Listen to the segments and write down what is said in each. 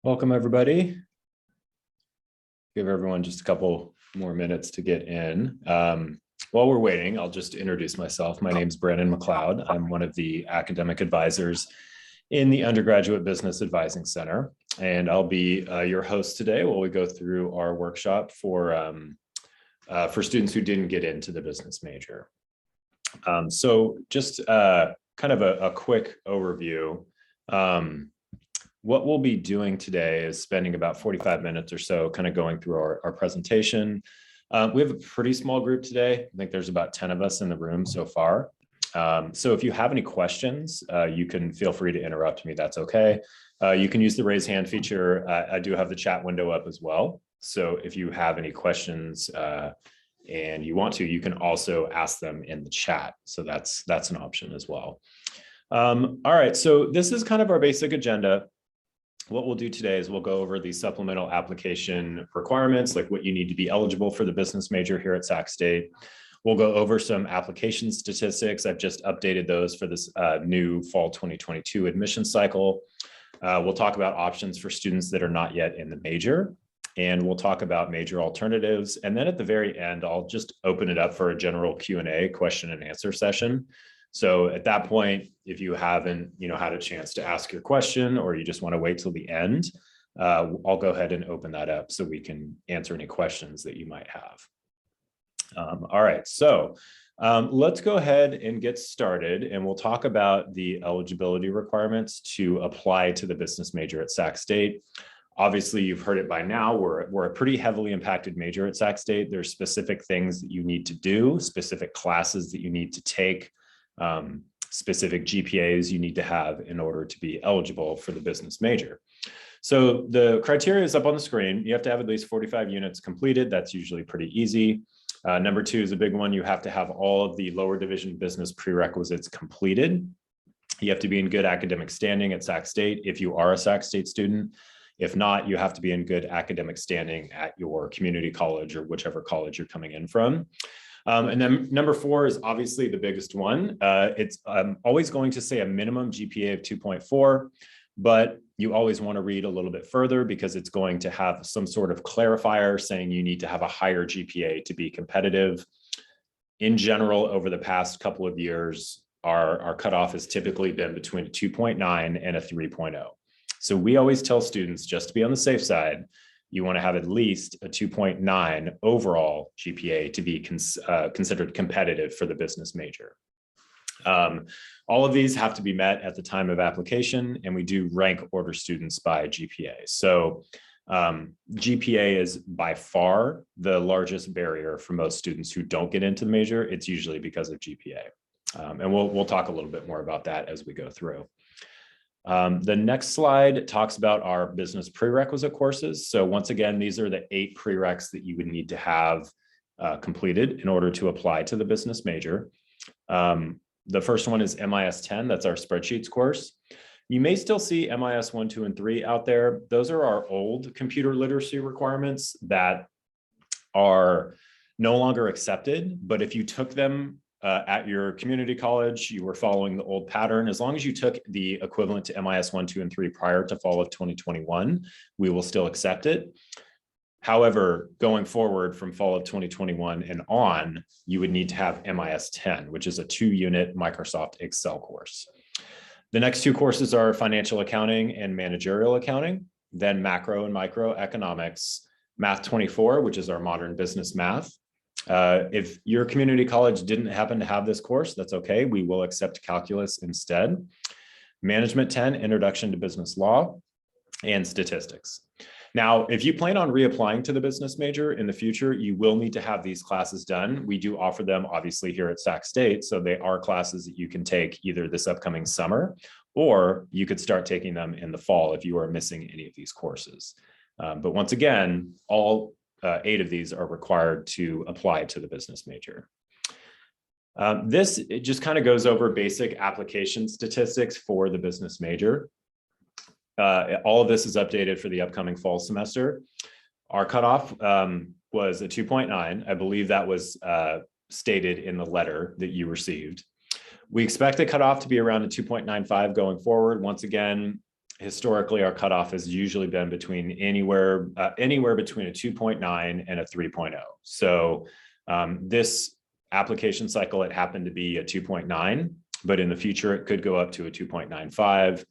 Welcome, everybody. Give everyone just a couple more minutes to get in. While we're waiting, I'll just introduce myself. My name is Brandon McLeod. I'm one of the academic advisors in the Undergraduate Business Advising Center, and I'll be your host today while we go through our workshop for students who didn't get into the business major. So just kind of a quick overview. What we'll be doing today is spending about 45 minutes or so kind of going through our presentation. We have a pretty small group today. I think there's about 10 of us in the room so far. So if you have any questions, you can feel free to interrupt me. That's okay. You can use the raise hand feature. I do have the chat window up as well. So if you have any questions and you want to, you can also ask them in the chat. So that's an option as well. All right, so this is kind of our basic agenda. What we'll do today is we'll go over the supplemental application requirements, like what you need to be eligible for the business major here at Sac State. We'll go over some application statistics. I've just updated those for this new fall 2022 admission cycle. We'll talk about options for students that are not yet in the major, and we'll talk about major alternatives. And then at the very end, I'll just open it up for a general Q&A, question and answer session. So at that point, if you haven't, had a chance to ask your question, or you just want to wait till the end, I'll go ahead and open that up so we can answer any questions that you might have. All right, so let's go ahead and get started, and we'll talk about the eligibility requirements to apply to the business major at Sac State. Obviously, you've heard it by now. We're a pretty heavily impacted major at Sac State. There's specific things that you need to do, specific classes that you need to take, specific GPAs you need to have in order to be eligible for the business major. So the criteria is up on the screen. You have to have at least 45 units completed. That's usually pretty easy. Number two is a big one. You have to have all of the lower division business prerequisites completed. You have to be in good academic standing at Sac State if you are a Sac State student. If not, you have to be in good academic standing at your community college or whichever college you're coming in from. And then number four is obviously the biggest one. It's always going to say a minimum GPA of 2.4, but you always want to read a little bit further because it's going to have some sort of clarifier saying you need to have a higher GPA to be competitive. In general, over the past couple of years, our cutoff has typically been between a 2.9 and a 3.0. So we always tell students, just to be on the safe side, you want to have at least a 2.9 overall GPA to be considered competitive for the business major. All of these have to be met at the time of application, and we do rank order students by GPA. So GPA is by far the largest barrier for most students who don't get into the major. It's usually because of GPA. And we'll talk a little bit more about that as we go through. The next slide talks about our business prerequisite courses. So once again, these are the 8 prereqs that you would need to have completed in order to apply to the business major. The first one is MIS 10. That's our spreadsheets course. You may still see MIS 1, 2, and 3 out there. Those are our old computer literacy requirements that are no longer accepted. But if you took them at your community college, you were following the old pattern. As long as you took the equivalent to MIS 1, 2, and 3 prior to fall of 2021, we will still accept it. However, going forward from fall of 2021 and on, you would need to have MIS 10, which is a 2-unit Microsoft Excel course. The next 2 courses are financial accounting and managerial accounting, then macro and microeconomics, Math 24, which is our modern business math. If your community college didn't happen to have this course, that's okay. We will accept calculus instead. Management 10, Introduction to Business Law, and Statistics. Now, if you plan on reapplying to the business major in the future, you will need to have these classes done. We do offer them obviously here at Sac State. So they are classes that you can take either this upcoming summer, or you could start taking them in the fall if you are missing any of these courses. But once again, all 8 of these are required to apply to the business major. It just kind of goes over basic application statistics for the business major. All of this is updated for the upcoming fall semester. Our cutoff was a 2.9. I believe that was stated in the letter that you received. We expect the cutoff to be around a 2.95 going forward. Once again, historically, our cutoff has usually been between anywhere between a 2.9 and a 3.0. So this application cycle, it happened to be a 2.9, but in the future, it could go up to a 2.95,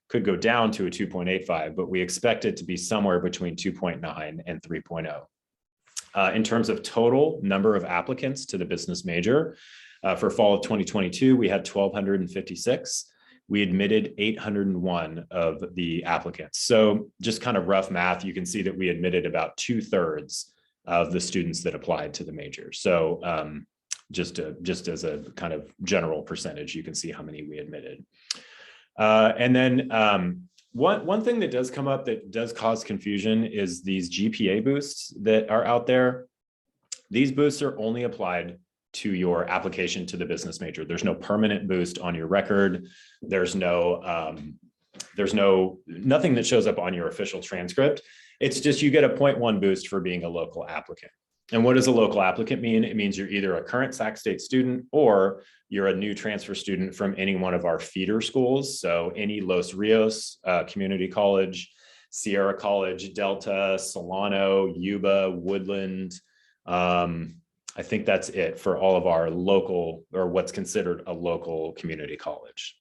could go down to a 2.85, but we expect it to be somewhere between 2.9 and 3.0. In terms of total number of applicants to the business major, for fall of 2022, we had 1,256. We admitted 801 of the applicants. So just kind of rough math, you can see that we admitted about 2/3 of the students that applied to the major. So just as a kind of general percentage, you can see how many we admitted. And then one thing that does come up that does cause confusion is these GPA boosts that are out there. These boosts are only applied to your application to the business major. There's no permanent boost on your record. There's nothing that shows up on your official transcript. It's just you get a 0.1 boost for being a local applicant. And what does a local applicant mean? It means you're either a current Sac State student or you're a new transfer student from any one of our feeder schools. So any Los Rios Community College, Sierra College, Delta, Solano, Yuba, Woodland. I think that's it for all of our local, or what's considered a local community college.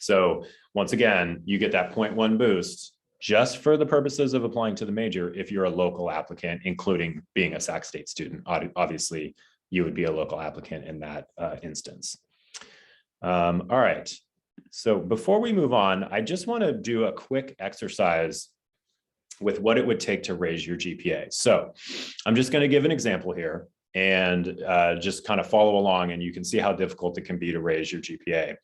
So once again, you get that 0.1 boost just for the purposes of applying to the major if you're a local applicant, including being a Sac State student. Obviously, you would be a local applicant in that instance. All right. So before we move on, I just want to do a quick exercise with what it would take to raise your GPA. So I'm just going to give an example here and just kind of follow along, and you can see how difficult it can be to raise your GPA.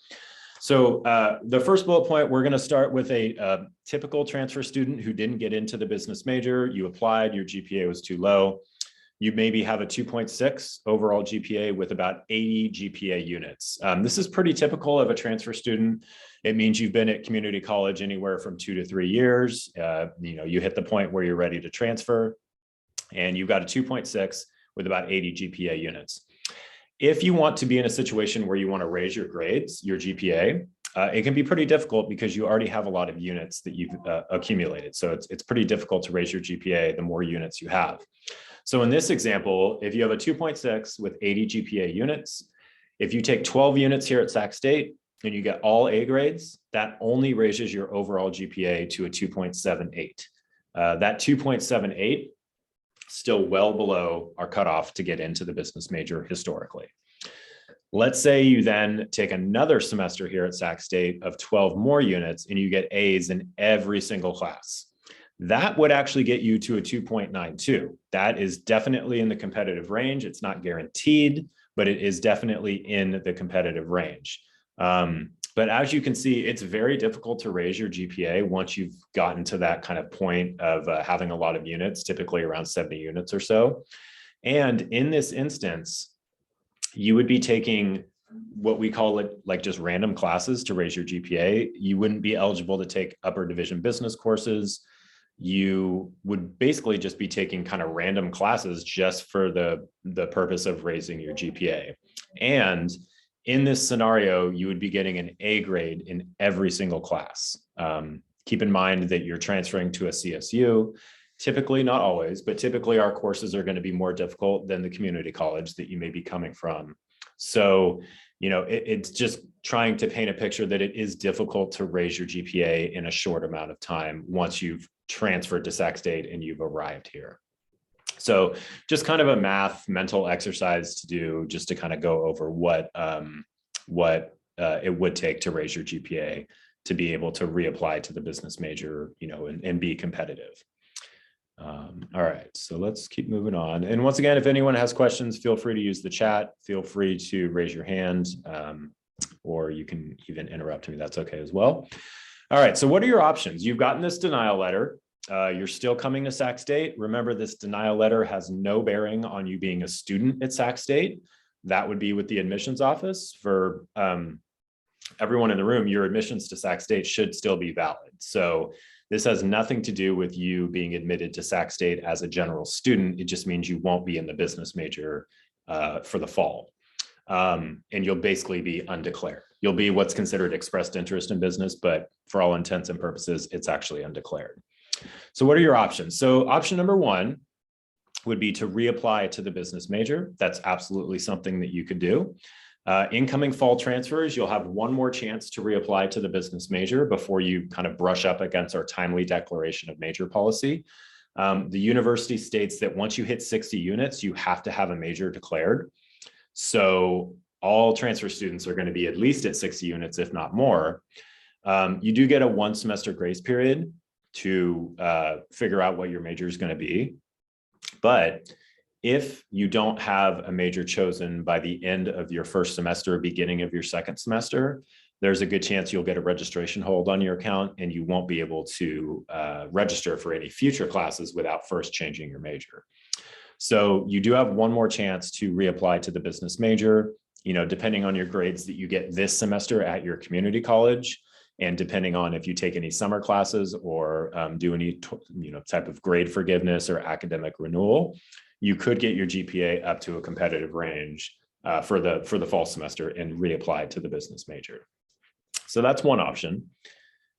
So the first bullet point, we're going to start with a typical transfer student who didn't get into the business major. You applied, your GPA was too low. You maybe have a 2.6 overall GPA with about 80 GPA units. This is pretty typical of a transfer student. It means you've been at community college anywhere from 2 to 3 years. You hit the point where you're ready to transfer, and you've got a 2.6 with about 80 GPA units. If you want to be in a situation where you want to raise your grades, your GPA, it can be pretty difficult because you already have a lot of units that you've accumulated. So it's pretty difficult to raise your GPA the more units you have. So in this example, if you have a 2.6 with 80 GPA units, if you take 12 units here at Sac State and you get all A grades, that only raises your overall GPA to a 2.78. That 2.78 still well below our cutoff to get into the business major historically. Let's say you then take another semester here at Sac State of 12 more units and you get A's in every single class. That would actually get you to a 2.92. That is definitely in the competitive range. It's not guaranteed, but it is definitely in the competitive range. But as you can see, it's very difficult to raise your GPA once you've gotten to that kind of point of having a lot of units, typically around 70 units or so. And in this instance, you would be taking what we call it like just random classes to raise your GPA. You wouldn't be eligible to take upper division business courses. You would basically just be taking kind of random classes just for the purpose of raising your GPA. And in this scenario, you would be getting an A grade in every single class. Keep in mind that you're transferring to a CSU. Typically, not always, but typically our courses are going to be more difficult than the community college that you may be coming from. So, it's just trying to paint a picture that it is difficult to raise your GPA in a short amount of time once you've transferred to Sac State and you've arrived here. So just kind of a mental exercise to do just to kind of go over what it would take to raise your GPA to be able to reapply to the business major, and be competitive. All right, so let's keep moving on. And once again, if anyone has questions, feel free to use the chat. Feel free to raise your hand, or you can even interrupt me. That's okay as well. All right, so what are your options? You've gotten this denial letter. You're still coming to Sac State. Remember, this denial letter has no bearing on you being a student at Sac State. That would be with the admissions office. For everyone in the room, your admissions to Sac State should still be valid. So this has nothing to do with you being admitted to Sac State as a general student. It just means you won't be in the business major for the fall. And you'll basically be undeclared. you'll be what's considered expressed interest in business, but for all intents and purposes, it's actually undeclared. So what are your options? So option number one would be to reapply to the business major. That's absolutely something that you could do. Incoming fall transfers, you'll have one more chance to reapply to the business major before you kind of brush up against our timely declaration of major policy. The university states that once you hit 60 units, you have to have a major declared. So all transfer students are going to be at least at 60 units, if not more. You do get a 1 semester grace period to figure out what your major is going to be. But if you don't have a major chosen by the end of your first semester or beginning of your second semester, there's a good chance you'll get a registration hold on your account and you won't be able to register for any future classes without first changing your major. So you do have one more chance to reapply to the business major, depending on your grades that you get this semester at your community college, and depending on if you take any summer classes or do any type of grade forgiveness or academic renewal, you could get your GPA up to a competitive range for the fall semester and reapply to the business major. So that's one option.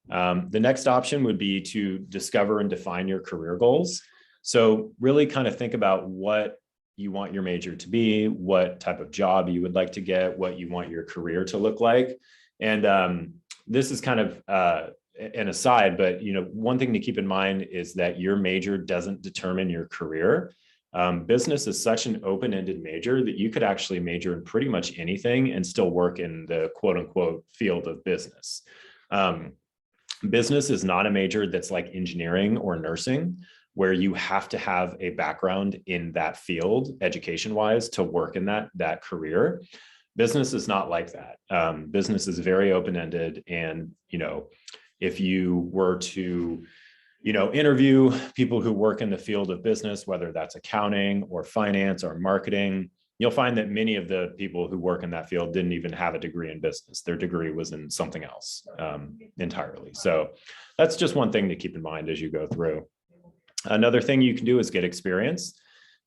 The next option would be to discover and define your career goals. So really kind of think about what you want your major to be, what type of job you would like to get, what you want your career to look like. And this is kind of an aside, but one thing to keep in mind is that your major doesn't determine your career. Business is such an open-ended major that you could actually major in pretty much anything and still work in the quote unquote field of business. Business is not a major that's like engineering or nursing, where you have to have a background in that field education-wise to work in that career. Business is not like that. Business is very open-ended, and if you were to interview people who work in the field of business, whether that's accounting or finance or marketing, you'll find that many of the people who work in that field didn't even have a degree in business. Their degree was in something else entirely. So that's just one thing to keep in mind as you go through. Another thing you can do is get experience.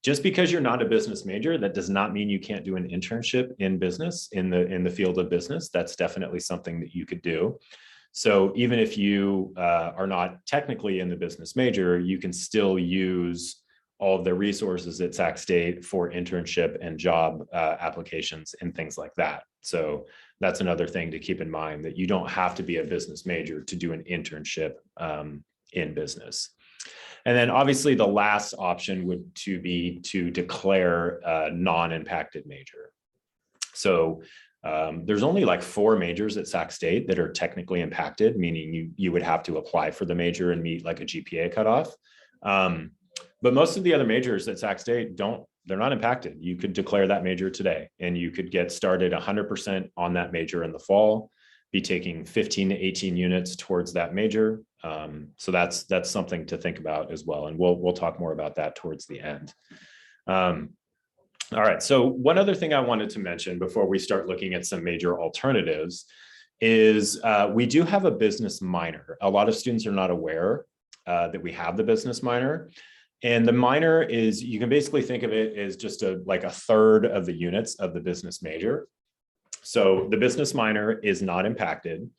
Just because you're not a business major, that does not mean you can't do an internship in business, in the field of business. That's definitely something that you could do. So even if you are not technically in the business major, you can still use all of the resources at Sac State for internship and job applications and things like that. So that's another thing to keep in mind, that you don't have to be a business major to do an internship in business. And then obviously the last option would be to declare a non-impacted major. So there's only like 4 majors at Sac State that are technically impacted, meaning you would have to apply for the major and meet like a GPA cutoff. But most of the other majors at Sac State they're not impacted. You could declare that major today and you could get started 100% on that major in the fall, be taking 15 to 18 units towards that major. So that's something to think about as well. And we'll talk more about that towards the end. All right, so one other thing I wanted to mention before we start looking at some major alternatives is we do have a business minor. A lot of students are not aware that we have the business minor. And the minor is, you can basically think of it as just like a third of the units of the business major. So the business minor is not impacted.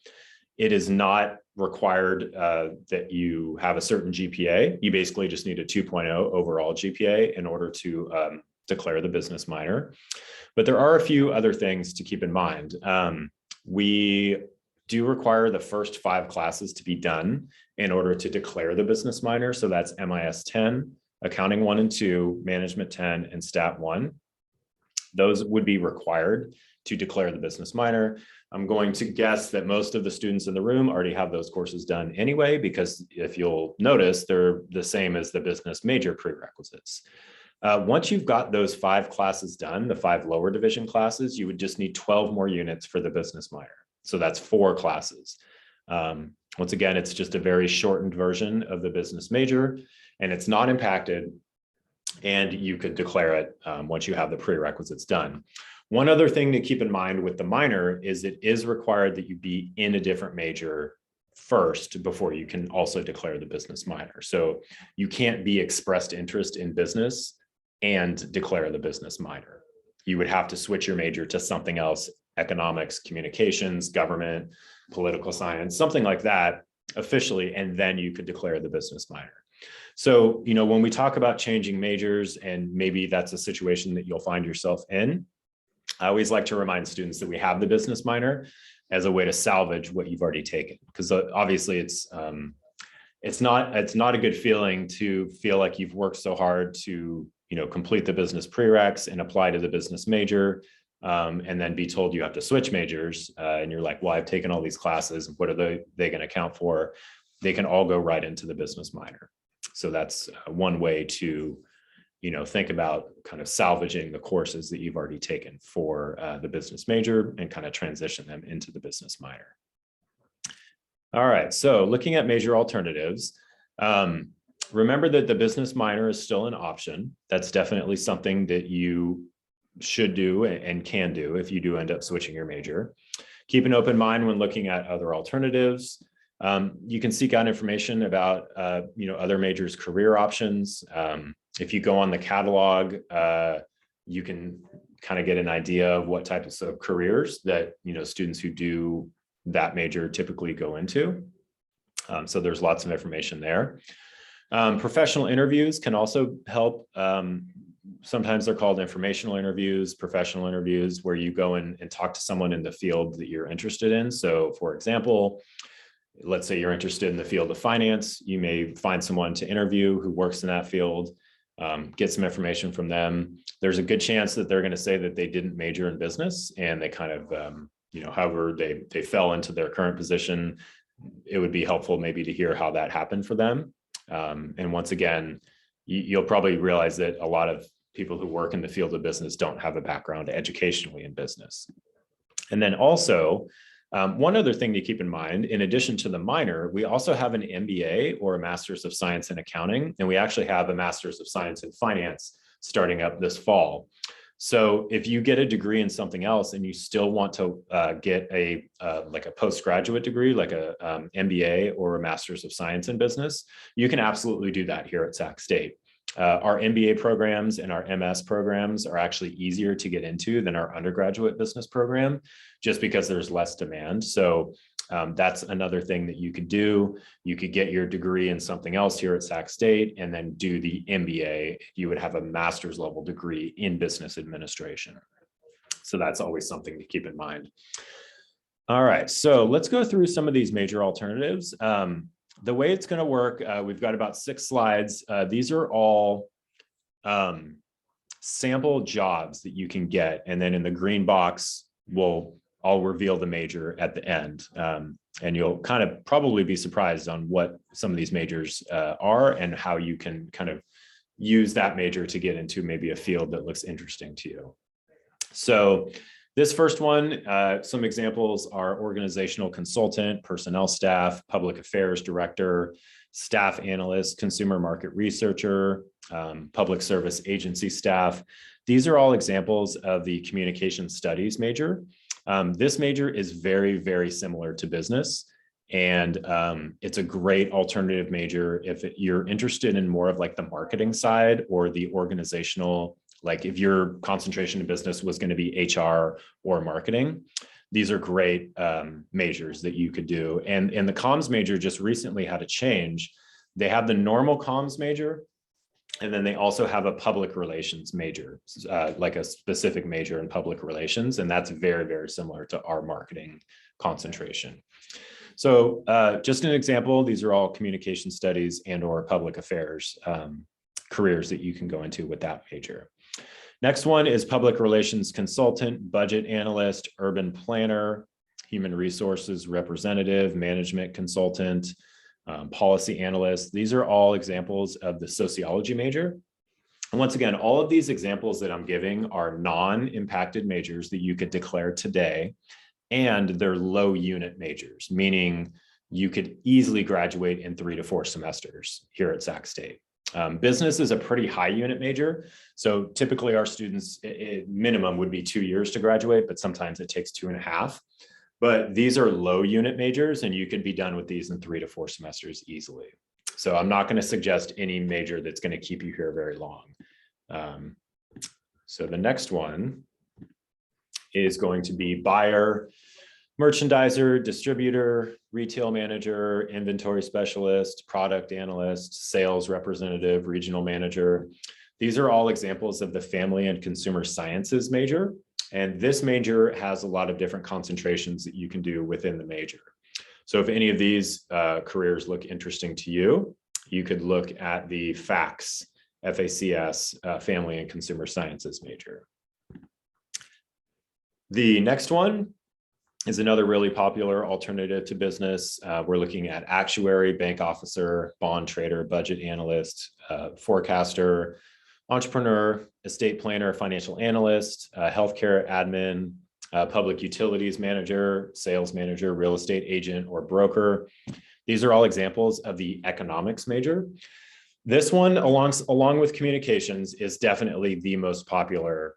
It is not required that you have a certain GPA. You basically just need a 2.0 overall GPA in order to declare the business minor. But there are a few other things to keep in mind. We do require the first 5 classes to be done in order to declare the business minor. So that's MIS 10, Accounting 1 and 2, Management 10, and Stat 1. Those would be required to declare the business minor. I'm going to guess that most of the students in the room already have those courses done anyway, because if you'll notice, they're the same as the business major prerequisites. Once you've got those 5 classes done, the 5 lower division classes, you would just need 12 more units for the business minor. So that's 4 classes. Once again, it's just a very shortened version of the business major, and it's not impacted, and you could declare it once you have the prerequisites done. One other thing to keep in mind with the minor is it is required that you be in a different major first before you can also declare the business minor. So you can't be expressed interest in business and declare the business minor. You would have to switch your major to something else economics, communications, government, political science, something like that officially, and then you could declare the business minor. So, when we talk about changing majors, and maybe that's a situation that you'll find yourself in, I always like to remind students that we have the business minor as a way to salvage what you've already taken, because obviously it's not a good feeling to feel like you've worked so hard to complete the business prereqs and apply to the business major, and then be told you have to switch majors, and you're like, well, I've taken all these classes, what are they going to count for? They can all go right into the business minor. So that's one way to think about kind of salvaging the courses that you've already taken for the business major and kind of transition them into the business minor. All right, so looking at major alternatives, remember that the business minor is still an option. That's definitely something that you should do and can do if you do end up switching your major. Keep an open mind when looking at other alternatives. You can seek out information about other majors' career options. If you go on the catalog, you can kind of get an idea of what types of careers that students who do that major typically go into. So there's lots of information there. Professional interviews can also help. Sometimes they're called informational interviews, professional interviews, where you go in and talk to someone in the field that you're interested in. So for example, let's say you're interested in the field of finance, you may find someone to interview who works in that field, get some information from them. There's a good chance that they're going to say that they didn't major in business and they kind of, however they fell into their current position. It would be helpful maybe to hear how that happened for them. And once again, you'll probably realize that a lot of people who work in the field of business don't have a background educationally in business. And then also, one other thing to keep in mind, in addition to the minor, we also have an MBA or a Master's of Science in Accounting, and we actually have a Master's of Science in Finance starting up this fall. So if you get a degree in something else and you still want to get like a postgraduate degree, like a MBA or a Master's of Science in Business, you can absolutely do that here at Sac State. Our MBA programs and our MS programs are actually easier to get into than our undergraduate business program, just because there's less demand. So that's another thing that you could do. You could get your degree in something else here at Sac State and then do the MBA. You would have a master's level degree in business administration. So that's always something to keep in mind. All right, so let's go through some of these major alternatives. The way it's going to work, we've got about 6 slides. These are all sample jobs that you can get. And then in the green box, I'll reveal the major at the end. And you'll kind of probably be surprised on what some of these majors are and how you can kind of use that major to get into maybe a field that looks interesting to you. So this first one, some examples are organizational consultant, personnel staff, public affairs director, staff analyst, consumer market researcher, public service agency staff. These are all examples of the communication studies major. This major is very, very similar to business. And it's a great alternative major if you're interested in more of like the marketing side or the organizational, like if your concentration in business was going to be HR or marketing. These are great majors that you could do. And the comms major just recently had a change. They have the normal comms major, and then they also have a public relations major, like a specific major in public relations. And that's very, very similar to our marketing concentration. So just an example, these are all communication studies and or public affairs careers that you can go into with that major. Next one is public relations consultant, budget analyst, urban planner, human resources representative, management consultant, policy analyst. These are all examples of the sociology major. And once again, all of these examples that I'm giving are non-impacted majors that you could declare today, and they're low unit majors, meaning you could easily graduate in 3 to 4 semesters here at Sac State. Business is a pretty high unit major. So typically our students, minimum would be 2 years to graduate, but sometimes it takes 2.5. But these are low unit majors and you could be done with these in 3 to 4 semesters easily. So I'm not going to suggest any major that's going to keep you here very long. So the next one is going to be buyer, merchandiser, distributor, retail manager, inventory specialist, product analyst, sales representative, regional manager. These are all examples of the family and consumer sciences major. And this major has a lot of different concentrations that you can do within the major. So if any of these careers look interesting to you, you could look at the FACS, Family and Consumer Sciences major. The next one is another really popular alternative to business. We're looking at actuary, bank officer, bond trader, budget analyst, forecaster, entrepreneur, estate planner, financial analyst, healthcare admin, public utilities manager, sales manager, real estate agent, or broker. These are all examples of the economics major. This one, along with communications, is definitely the most popular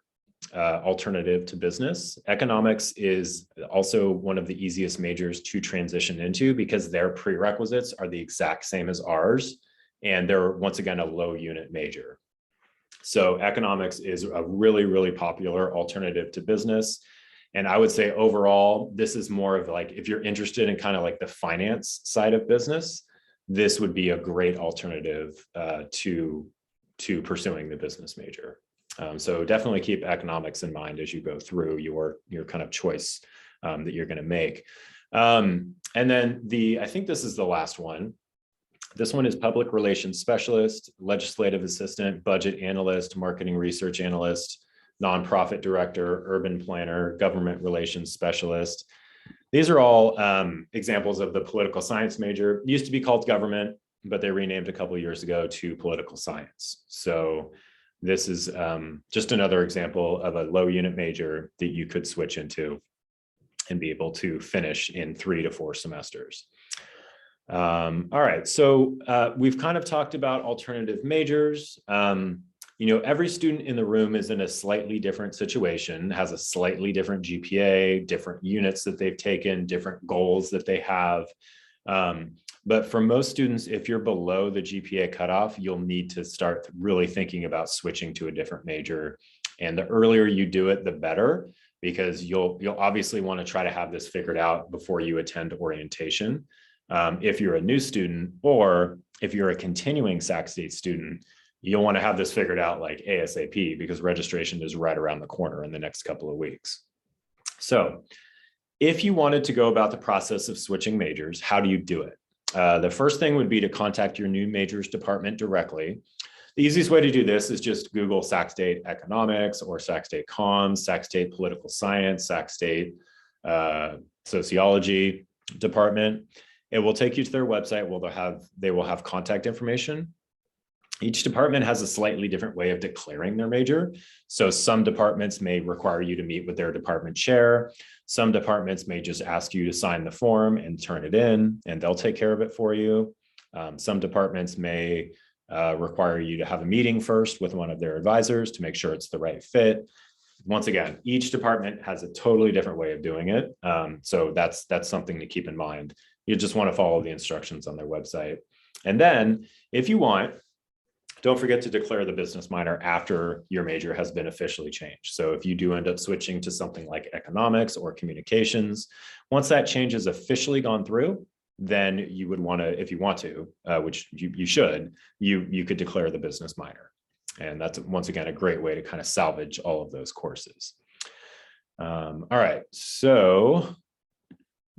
alternative to business. Economics is also one of the easiest majors to transition into because their prerequisites are the exact same as ours, and they're once again a low unit major. So economics is a really, really popular alternative to business. And I would say overall, this is more of like, if you're interested in kind of like the finance side of business, this would be a great alternative to pursuing the business major. So definitely keep economics in mind as you go through your kind of choice that you're going to make. And then I think this is the last one. This one is public relations specialist, legislative assistant, budget analyst, marketing research analyst, nonprofit director, urban planner, government relations specialist. These are all examples of the political science major. It used to be called government, but they renamed a couple of years ago to political science. So this is just another example of a low unit major that you could switch into and be able to finish in 3 to 4 semesters. All right, so we've kind of talked about alternative majors. Every student in the room is in a slightly different situation, has a slightly different GPA, different units that they've taken, different goals that they have. But for most students, if you're below the GPA cutoff, you'll need to start really thinking about switching to a different major. And the earlier you do it, the better, because you'll obviously want to try to have this figured out before you attend orientation. If you're a new student, or if you're a continuing Sac State student, you'll want to have this figured out like ASAP, because registration is right around the corner in the next couple of weeks. So if you wanted to go about the process of switching majors, how do you do it? The first thing would be to contact your new majors department directly. The easiest way to do this is just Google Sac State Economics or Sac State Comms, Sac State Political Science, Sac State Sociology Department. It will take you to their website where they will have contact information. Each department has a slightly different way of declaring their major. So some departments may require you to meet with their department chair. Some departments may just ask you to sign the form and turn it in, and they'll take care of it for you. Some departments may require you to have a meeting first with one of their advisors to make sure it's the right fit. Once again, each department has a totally different way of doing it. So that's something to keep in mind. You just want to follow the instructions on their website. And then if you want, don't forget to declare the business minor after your major has been officially changed. So if you do end up switching to something like economics or communications, once that change is officially gone through, then you would want to, if you want to, which you should, you could declare the business minor. And that's, once again, a great way to kind of salvage all of those courses. All right, so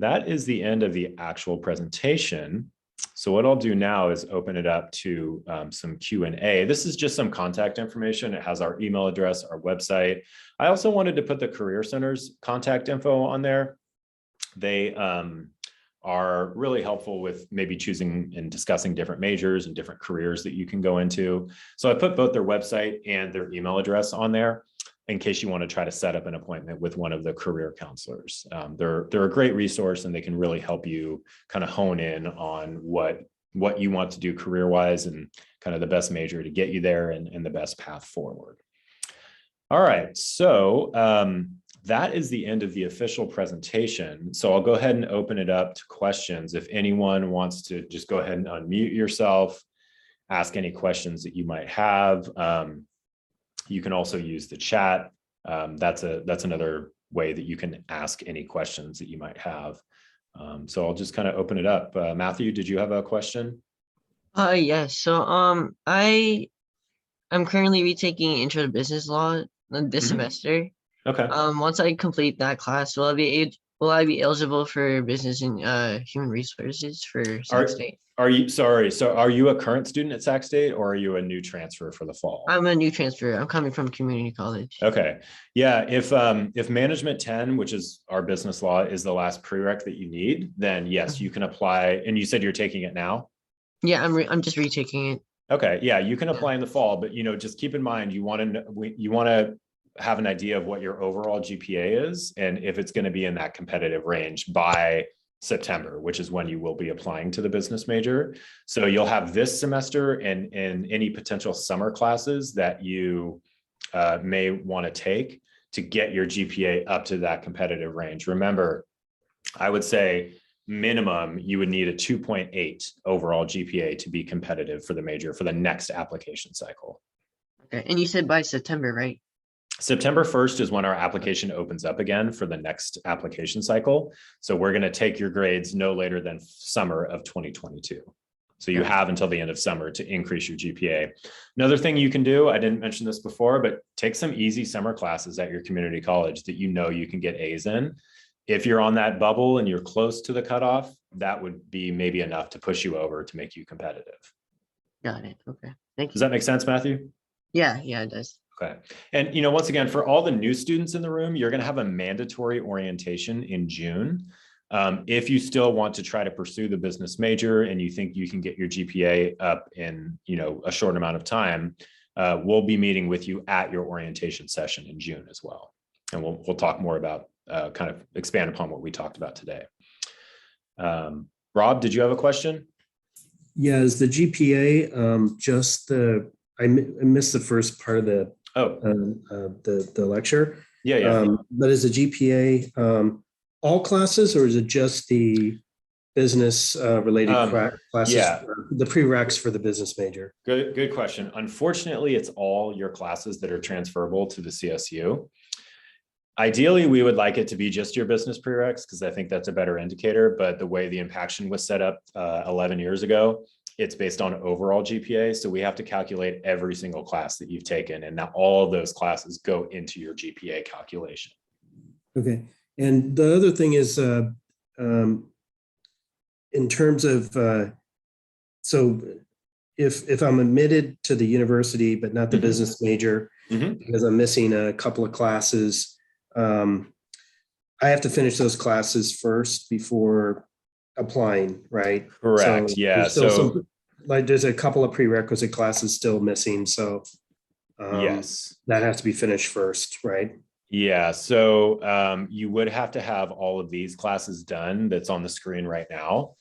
that is the end of the actual presentation. So what I'll do now is open it up to some Q&A. This is just some contact information. It has our email address, our website. I also wanted to put the Career Center's contact info on there. They are really helpful with maybe choosing and discussing different majors and different careers that you can go into. So I put both their website and their email address on there in case you want to try to set up an appointment with one of the career counselors. They're a great resource, and they can really help you kind of hone in on what you want to do career-wise and kind of the best major to get you there and the best path forward. All right, so that is the end of the official presentation. So I'll go ahead and open it up to questions. If anyone wants to just go ahead and unmute yourself, ask any questions that you might have. You can also use the chat. That's another way that you can ask any questions that you might have. So I'll just kind of open it up. Matthew, did you have a question? Yes. So I'm currently retaking Intro to Business Law this semester. Okay. Once I complete that class, will I be eligible for business and human resources for Sac State? Are you sorry? So are you a current student at Sac State, or are you a new transfer for the fall? I'm a new transfer. I'm coming from community college. Okay. Yeah. If Management 10, which is our business law, is the last prereq that you need, then yes, you can apply. And you said you're taking it now? Yeah, I'm just retaking it. Okay. Yeah, you can apply in the fall, but just keep in mind you want to have an idea of what your overall GPA is and if it's going to be in that competitive range by September, which is when you will be applying to the business major. So you'll have this semester and any potential summer classes that you may want to take to get your GPA up to that competitive range. Remember, I would say minimum you would need a 2.8 overall GPA to be competitive for the major for the next application cycle. Okay, and you said by September, right? September 1st is when our application opens up again for the next application cycle. So we're going to take your grades no later than summer of 2022. So you have until the end of summer to increase your GPA. Another thing you can do, I didn't mention this before, but take some easy summer classes at your community college that you can get A's in. If you're on that bubble and you're close to the cutoff, that would be maybe enough to push you over to make you competitive. Got it. Okay. Thank you. Does that make sense, Matthew? Yeah, it does. Okay. And, once again, for all the new students in the room, you're going to have a mandatory orientation in June. If you still want to try to pursue the business major and you think you can get your GPA up in, a short amount of time, we'll be meeting with you at your orientation session in June as well. And we'll talk more about kind of expand upon what we talked about today. Rob, did you have a question? Yeah, is the GPA just the, I missed the first part of the lecture. Yeah. But is the GPA all classes, or is it just the business related classes? Yeah. The prereqs for the business major? Good question. Unfortunately, it's all your classes that are transferable to the CSU. Ideally, we would like it to be just your business prereqs because I think that's a better indicator. But the way the impaction was set up 11 years ago, it's based on overall GPA. So we have to calculate every single class that you've taken. And now all of those classes go into your GPA calculation. Okay. And the other thing is, in terms of, so if I'm admitted to the university, but not the business major, because I'm missing a couple of classes, I have to finish those classes first before applying, right? Correct. So yeah. So there's a couple of prerequisite classes still missing. So yes, that has to be finished first, right? Yeah. So you would have to have all of these classes done that's on the screen right now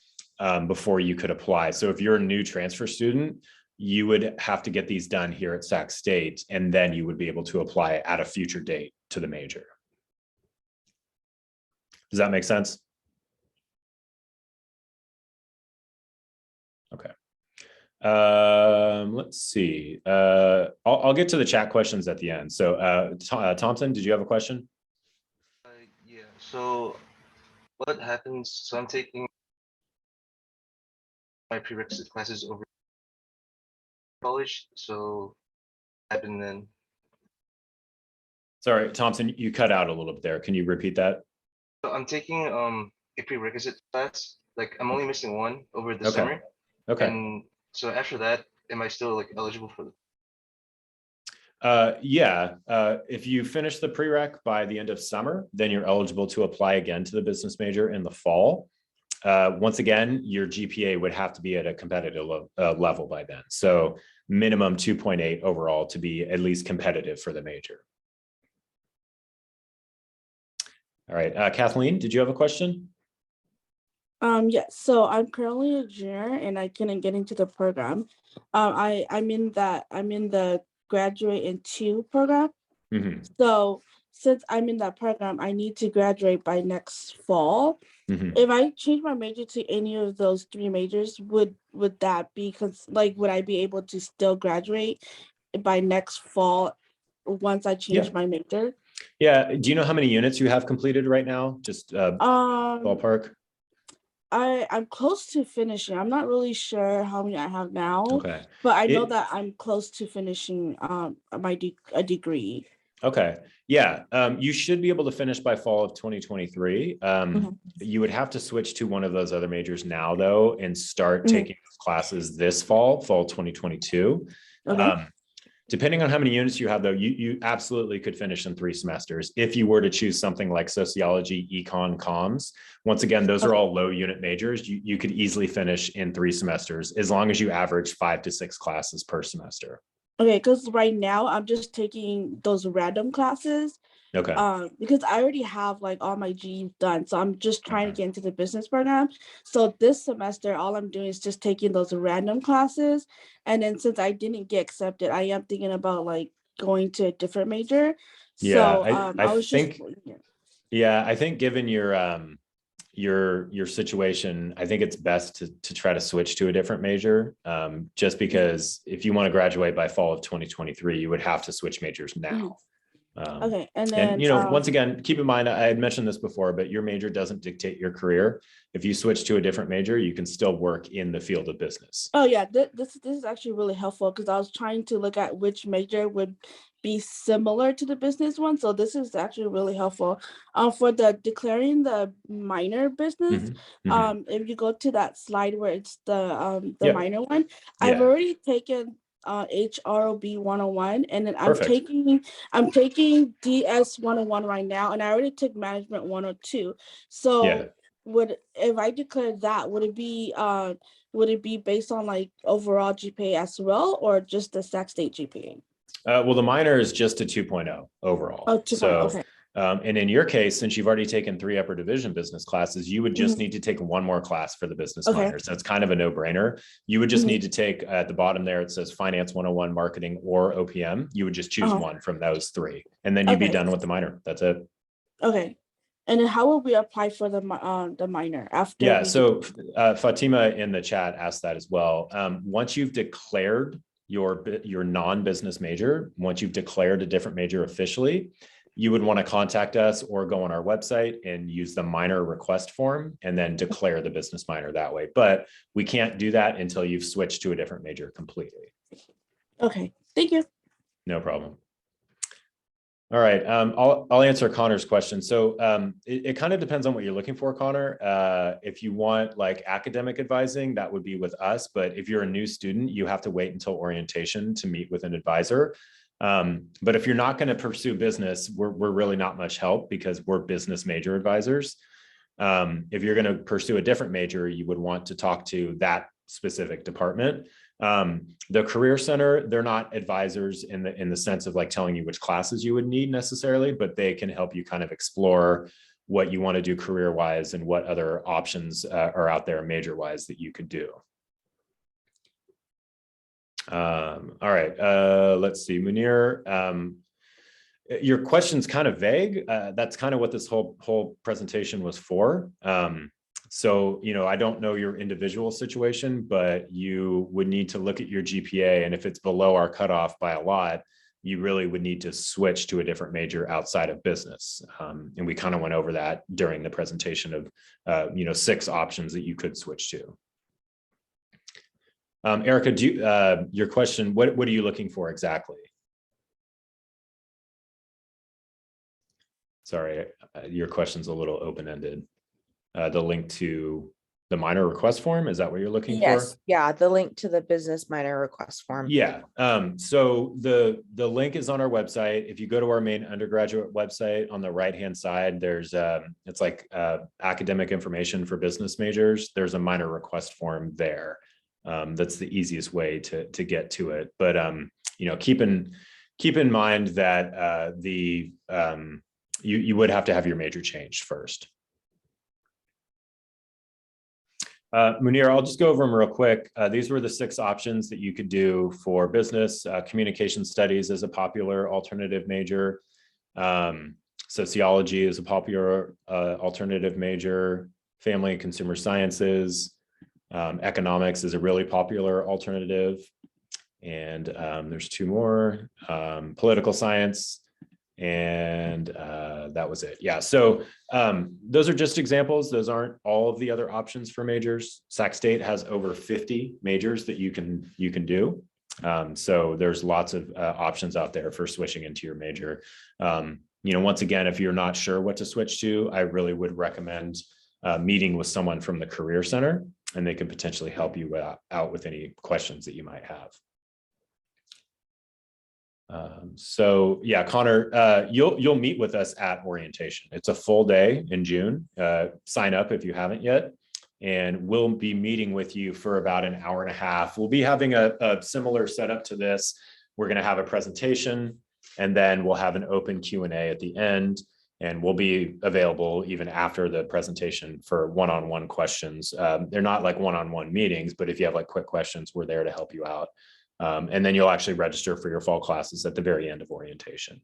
before you could apply. So if you're a new transfer student, you would have to get these done here at Sac State, and then you would be able to apply at a future date to the major. Does that make sense? Okay. Let's see. I'll get to the chat questions at the end. So Thompson, did you have a question? Yeah. So what happens? So I'm taking my prerequisite classes over college. So what happened then? Sorry, Thompson, you cut out a little bit there. Can you repeat that? So I'm taking a prerequisite class. Like I'm only missing one over the summer. Okay. And so after that, am I still like eligible for yeah. If you finish the prereq by the end of summer, then you're eligible to apply again to the business major in the fall. Once again, your GPA would have to be at a competitive level by then. So minimum 2.8 overall to be at least competitive for the major. All right, Kathleen, did you have a question? Yes, so I'm currently a junior and I couldn't get into the program. I'm in the graduate in 2 program. So since I'm in that program, I need to graduate by next fall. If I change my major to any of those 3 majors, would that be would I be able to still graduate by next fall once I change my major? Yeah. Do you know how many units you have completed right now? Just ballpark. I'm close to finishing. I'm not really sure how many I have now, Okay. but I know that I'm close to finishing a degree. Okay. Yeah. You should be able to finish by fall of 2023. You would have to switch to one of those other majors now, though, and start taking those classes this fall 2022. Okay. Depending on how many units you have, though, you absolutely could finish in 3 semesters if you were to choose something like sociology, econ, comms. Once again, those are all low unit majors. You could easily finish in 3 semesters as long as you average 5 to 6 classes per semester. Okay, because right now I'm just taking those random classes. Okay. Because I already have like all my G's done, so I'm just trying to get into the business program. So this semester, all I'm doing is just taking those random classes, and then since I didn't get accepted, I am thinking about like going to a different major. So I was think, just yeah, I think given your situation, I think it's best to try to switch to a different major, just because if you want to graduate by fall of 2023, you would have to switch majors now. Okay, and then once again, keep in mind, I had mentioned this before, but your major doesn't dictate your career. If you switch to a different major, you can still work in the field of business. Oh yeah, this is actually really helpful because I was trying to look at which major would be similar to the business one. So this is actually really helpful. For the declaring the minor business, if you go to that slide where it's the minor one, I've already taken HROB 101, and then I'm taking DS 101 right now, and I already took management 102. So if I declare that, would it be based on like overall GPA as well, or just the Sac State GPA? Well, the minor is just a 2.0 overall. Oh, 2.0, so, okay. And in your case, since you've already taken 3 upper division business classes, you would just need to take one more class for the business minor. So it's kind of a no-brainer. You would just need to take at the bottom there, it says Finance 101, Marketing, or OPM. You would just choose one from those 3, and then you'd be done with the minor. That's it. Okay. And then how will we apply for the minor after? Yeah, so Fatima in the chat asked that as well. Once you've declared your non-business major, once you've declared a different major officially, you would want to contact us or go on our website and use the minor request form and then declare the business minor that way. But we can't do that until you've switched to a different major completely. Okay, thank you. No problem. All right, I'll answer Connor's question. So it kind of depends on what you're looking for, Connor. If you want like academic advising, that would be with us. But if you're a new student, you have to wait until orientation to meet with an advisor. But if you're not going to pursue business, we're really not much help because we're business major advisors. If you're going to pursue a different major, you would want to talk to that specific department. The Career Center, they're not advisors in the sense of like telling you which classes you would need necessarily, but they can help you kind of explore what you want to do career-wise and what other options are out there major-wise that you could do. All right, let's see, Munir. Your question's kind of vague. That's kind of what this whole presentation was for. So, I don't know your individual situation, but you would need to look at your GPA. And if it's below our cutoff by a lot, you really would need to switch to a different major outside of business. And we kind of went over that during the presentation of, 6 options that you could switch to. Erica, your question, what are you looking for exactly? Sorry, your question's a little open-ended. The link to the minor request form, is that what you're looking for? Yes, yeah, the link to the business minor request form. Yeah, so the link is on our website. If you go to our main undergraduate website on the right-hand side, there's it's like academic information for business majors. There's a minor request form there. That's the easiest way to get to it. But keep in mind that you would have to have your major changed first. Munir, I'll just go over them real quick. These were the 6 options that you could do for business. Communication studies is a popular alternative major. Sociology is a popular alternative major. Family and consumer sciences. Economics is a really popular alternative. And there's 2 more. Political science And that was it. Yeah. So those are just examples. Those aren't all of the other options for majors. Sac State has over 50 majors that you can do. So there's lots of options out there for switching into your major. Once again, if you're not sure what to switch to, I really would recommend meeting with someone from the Career Center, and they can potentially help you out with any questions that you might have. So yeah, Connor, you'll meet with us at orientation. It's a full day in June. Sign up if you haven't yet, and we'll be meeting with you for about an hour and a half. We'll be having a similar setup to this. We're going to have a presentation, and then we'll have an open Q&A at the end, and we'll be available even after the presentation for one-on-one questions. They're not like one-on-one meetings, but if you have like quick questions, we're there to help you out. And then you'll actually register for your fall classes at the very end of orientation.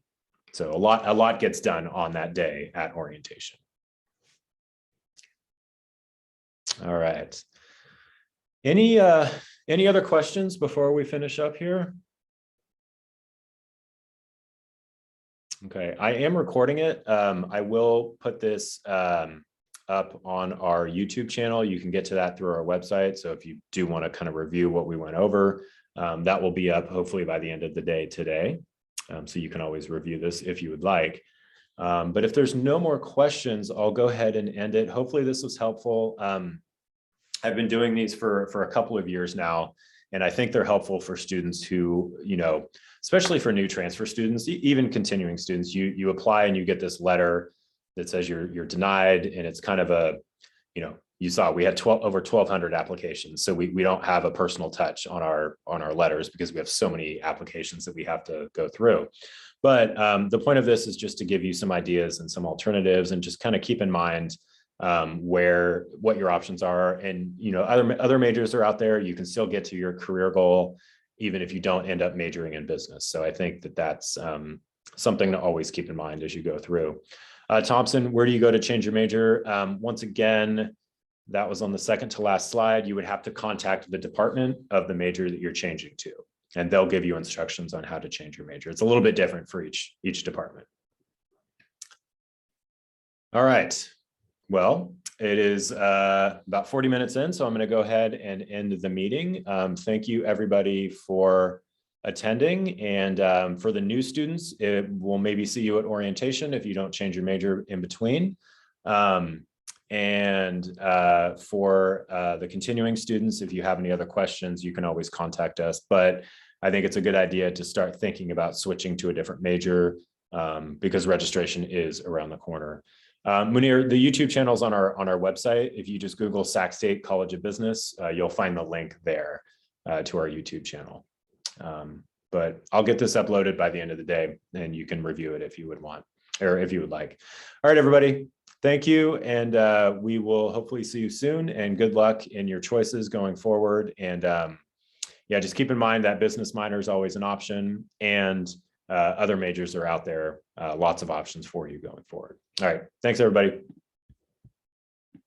So a lot gets done on that day at orientation. All right. Any other questions before we finish up here? Okay, I am recording it. I will put this up on our YouTube channel. You can get to that through our website. So if you do want to kind of review what we went over, that will be up hopefully by the end of the day today. So you can always review this if you would like. But if there's no more questions, I'll go ahead and end it. Hopefully this was helpful. I've been doing these for a couple of years now, and I think they're helpful for students who, especially for new transfer students, even continuing students, you apply and you get this letter that says you're denied, and it's kind of a, you saw we had over 1,200 applications. So we don't have a personal touch on our letters because we have so many applications that we have to go through. But the point of this is just to give you some ideas and some alternatives, and just kind of keep in mind what your options are. And other majors are out there. You can still get to your career goal even if you don't end up majoring in business. So I think that that's something to always keep in mind as you go through. Thompson, where do you go to change your major? Once again, that was on the second to last slide. You would have to contact the department of the major that you're changing to, and they'll give you instructions on how to change your major. It's a little bit different for each department. All right. Well, it is about 40 minutes in, so I'm going to go ahead and end the meeting. Thank you, everybody, for attending. And for the new students, we'll maybe see you at orientation if you don't change your major in between. And for the continuing students, if you have any other questions, you can always contact us. But I think it's a good idea to start thinking about switching to a different major because registration is around the corner. Munir, the YouTube channel is on our website. If you just Google Sac State College of Business, you'll find the link there to our YouTube channel. But I'll get this uploaded by the end of the day, and you can review it if you would want, or if you would like. All right, everybody. Thank you. And we will hopefully see you soon, and good luck in your choices going forward. And yeah, just keep in mind that business minor is always an option, and other majors are out there, lots of options for you going forward. All right. Thanks, everybody.